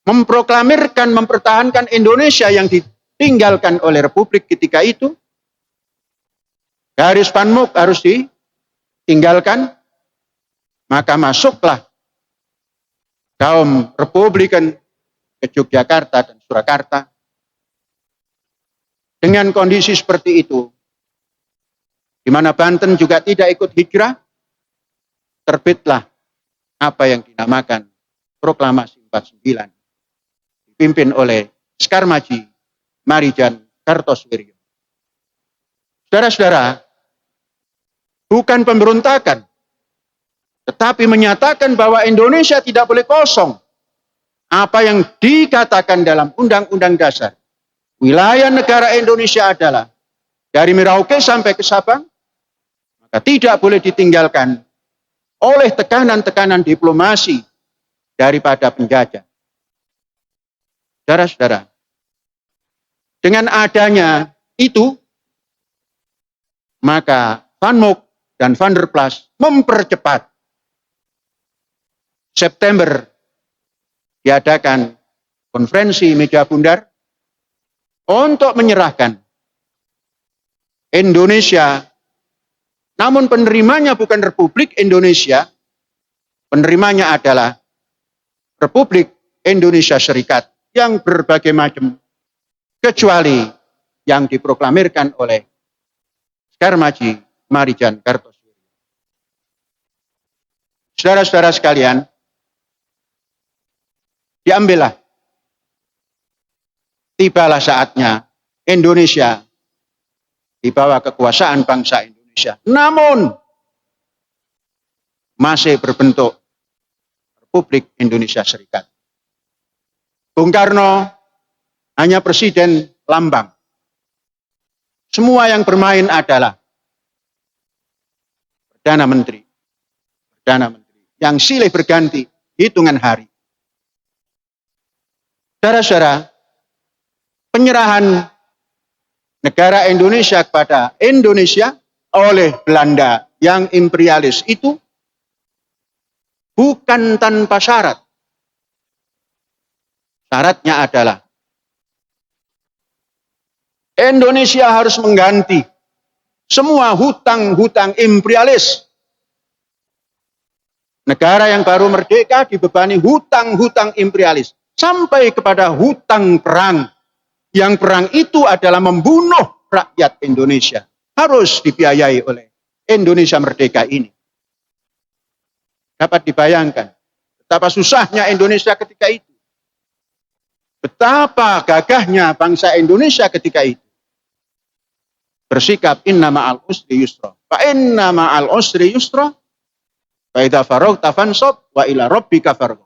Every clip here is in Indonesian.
memproklamirkan, mempertahankan Indonesia yang ditinggalkan oleh Republik ketika itu, garis Panmuk harus ditinggalkan, maka masuklah kaum Republikan ke Yogyakarta dan Surakarta. Dengan kondisi seperti itu, di mana Banten juga tidak ikut hijrah, terbitlah apa yang dinamakan Proklamasi 49. Dipimpin oleh Sekar Maji Marijan Kartosoewirjo. Saudara-saudara, bukan pemberontakan, tetapi menyatakan bahwa Indonesia tidak boleh kosong. Apa yang dikatakan dalam Undang-Undang Dasar, wilayah negara Indonesia adalah dari Merauke sampai ke Sabang, maka tidak boleh ditinggalkan oleh tekanan-tekanan diplomasi daripada penjajah. Saudara-saudara, dengan adanya itu, maka Van Mook dan Van der Plas mempercepat September diadakan konferensi meja bundar untuk menyerahkan Indonesia, namun penerimanya bukan Republik Indonesia, penerimanya adalah Republik Indonesia Serikat yang berbagai macam, kecuali yang diproklamirkan oleh Sekar Maji Marijan Kartosoewirjo. Saudara-saudara sekalian, diambillah, tibalah saatnya Indonesia di bawah kekuasaan bangsa Indonesia, namun masih berbentuk Republik Indonesia Serikat. Bung Karno hanya presiden lambang. Semua yang bermain adalah Perdana Menteri. Perdana Menteri yang silih berganti hitungan hari. Saudara-saudara, penyerahan negara Indonesia kepada Indonesia oleh Belanda yang imperialis itu bukan tanpa syarat. Syaratnya adalah Indonesia harus mengganti semua hutang-hutang imperialis. Negara yang baru merdeka dibebani hutang-hutang imperialis sampai kepada hutang perang. Yang perang itu adalah membunuh rakyat Indonesia. Harus dibiayai oleh Indonesia merdeka ini. Dapat dibayangkan betapa susahnya Indonesia ketika itu. Betapa gagahnya bangsa Indonesia ketika itu. Bersikap inna ma'al usri yusra. Fa inna ma'al usri yusra. Fa idza faragta fansab wa ila rabbika farghab.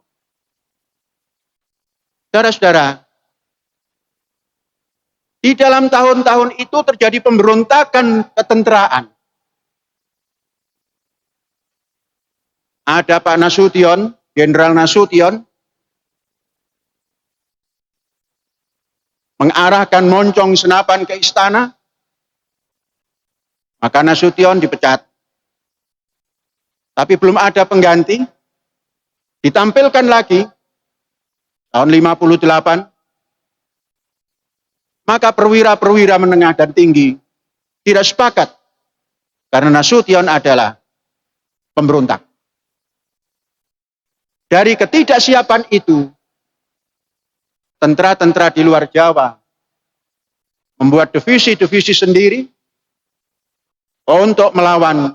Saudara-saudara, di dalam tahun-tahun itu terjadi pemberontakan ketenteraan. Ada Pak Nasution, Jenderal Nasution, mengarahkan moncong senapan ke istana, maka Nasution dipecat. Tapi belum ada pengganti, ditampilkan lagi, tahun 58, maka perwira-perwira menengah dan tinggi tidak sepakat, karena Nasution adalah pemberontak. Dari ketidaksiapan itu, tentara-tentara di luar Jawa membuat divisi-divisi sendiri untuk melawan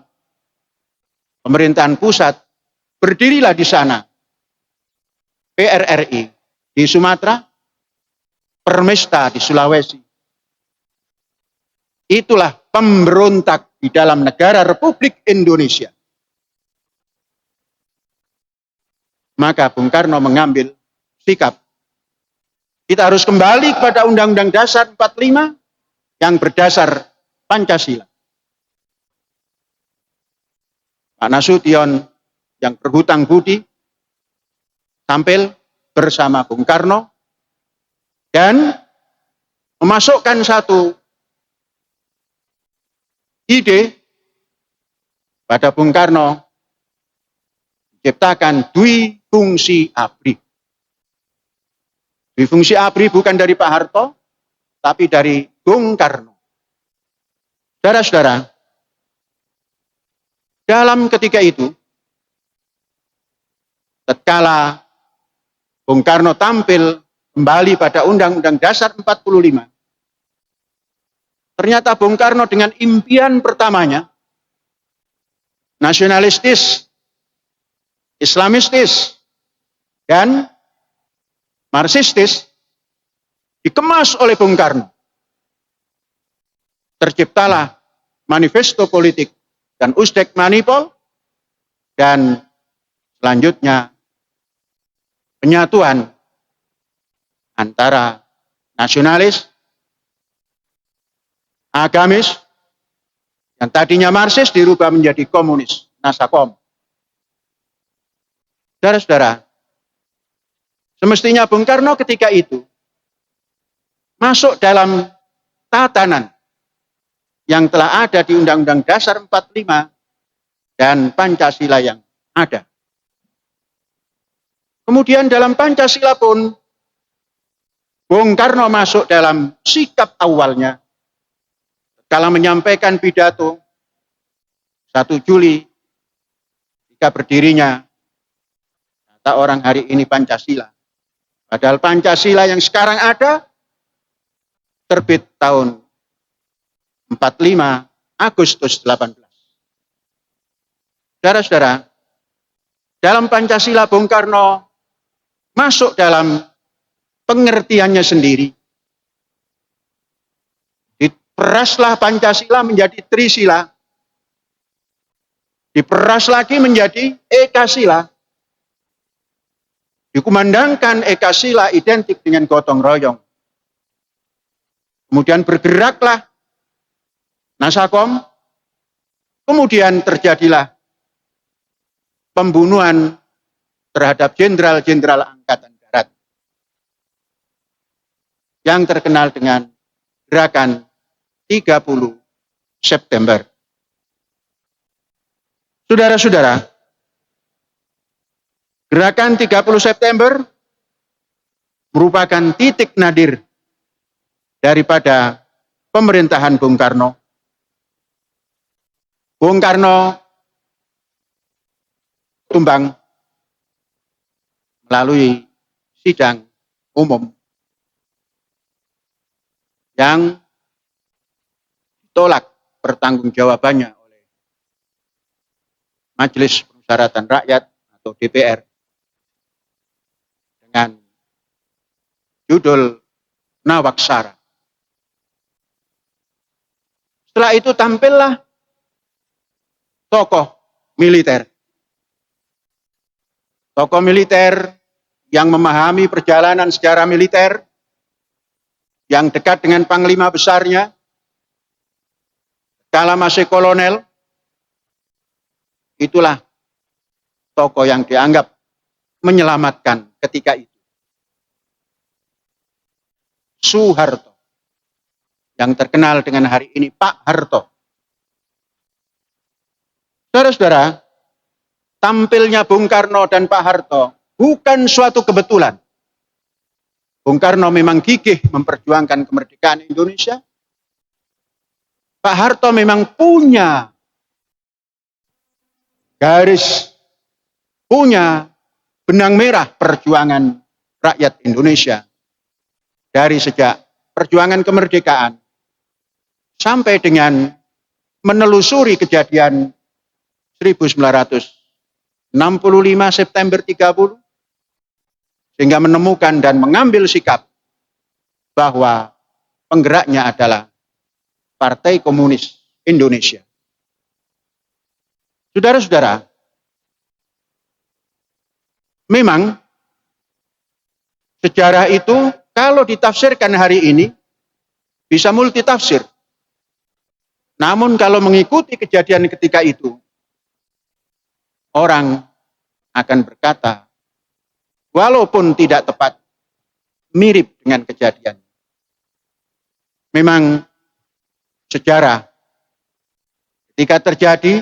pemerintahan pusat. Berdirilah di sana PRRI di Sumatera, Permesta di Sulawesi. Itulah pemberontak di dalam negara Republik Indonesia. Maka Bung Karno mengambil sikap. Kita harus kembali kepada Undang-Undang Dasar 45 yang berdasar Pancasila. Pak Nasution yang berhutang budi tampil bersama Bung Karno dan memasukkan satu ide pada Bung Karno menciptakan dwi fungsi ABRI. Dwi fungsi ABRI bukan dari Pak Harto, tapi dari Bung Karno. Saudara-saudara, dalam ketika itu, tatkala Bung Karno tampil kembali pada Undang-Undang Dasar 45, ternyata Bung Karno dengan impian pertamanya, nasionalistis, islamistis, dan marxistis, dikemas oleh Bung Karno. Terciptalah manifesto politik dan Usdek Manipol, dan selanjutnya penyatuan antara nasionalis, agamis, yang tadinya Marxis dirubah menjadi komunis, Nasakom. Saudara-saudara, semestinya Bung Karno ketika itu masuk dalam tatanan yang telah ada di Undang-Undang Dasar 45 dan Pancasila yang ada. Kemudian dalam Pancasila pun Bung Karno masuk dalam sikap awalnya kala menyampaikan pidato 1 Juli ketika berdirinya kata orang hari ini Pancasila. Padahal Pancasila yang sekarang ada terbit tahun 45 Agustus 18. Saudara-saudara, dalam Pancasila Bung Karno masuk dalam pengertiannya sendiri. Diperaslah Pancasila menjadi Trisila. Diperas lagi menjadi Ekasila. Dikumandangkan Ekasila identik dengan gotong royong. Kemudian bergeraklah Nasakom. Kemudian terjadilah pembunuhan terhadap jenderal-jenderal Angkatan Darat yang terkenal dengan gerakan 30 September. Saudara-saudara, gerakan 30 September merupakan titik nadir daripada pemerintahan Bung Karno. Bung Karno tumbang melalui sidang umum yang ditolak pertanggungjawabannya oleh Majelis Permusyawaratan Rakyat atau DPR dengan judul Nawaksara. Setelah itu tampillah tokoh militer. Tokoh militer yang memahami perjalanan sejarah militer, yang dekat dengan panglima besarnya, kala masih kolonel, itulah tokoh yang dianggap menyelamatkan ketika itu. Soeharto, yang terkenal dengan hari ini Pak Harto. Saudara-saudara, tampilnya Bung Karno dan Pak Harto bukan suatu kebetulan. Bung Karno memang gigih memperjuangkan kemerdekaan Indonesia. Pak Harto memang punya garis, punya benang merah perjuangan rakyat Indonesia. Dari sejak perjuangan kemerdekaan sampai dengan menelusuri kejadian 1965 September 30, sehingga menemukan dan mengambil sikap bahwa penggeraknya adalah Partai Komunis Indonesia. Saudara-saudara, memang sejarah itu kalau ditafsirkan hari ini bisa multitafsir. Namun kalau mengikuti kejadian ketika itu, orang akan berkata walaupun tidak tepat, mirip dengan kejadian. Memang sejarah ketika terjadi,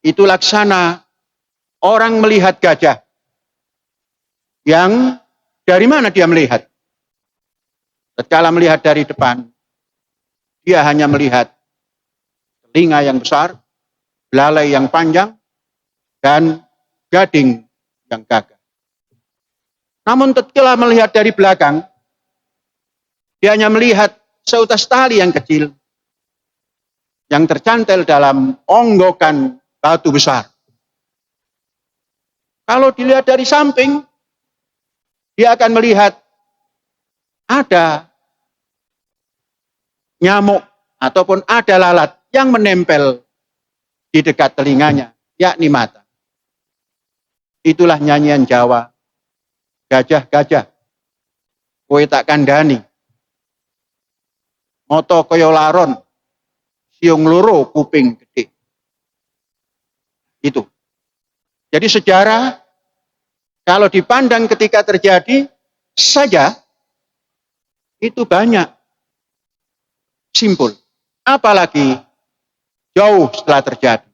itu laksana orang melihat gajah. Yang dari mana dia melihat? Tatkala melihat dari depan, dia hanya melihat telinga yang besar, belalai yang panjang, dan gading yang gagah. Namun tatkala melihat dari belakang, dia hanya melihat seutas tali yang kecil yang tercantel dalam onggokan batu besar. Kalau dilihat dari samping, dia akan melihat ada nyamuk ataupun ada lalat yang menempel di dekat telinganya, yakni mata. Itulah nyanyian Jawa, gajah-gajah, kowe tak kandhani. Moto kaya laron, siung loro kuping gede. Itu. Jadi sejarah kalau dipandang ketika terjadi saja itu banyak simpul. Apalagi jauh setelah terjadi.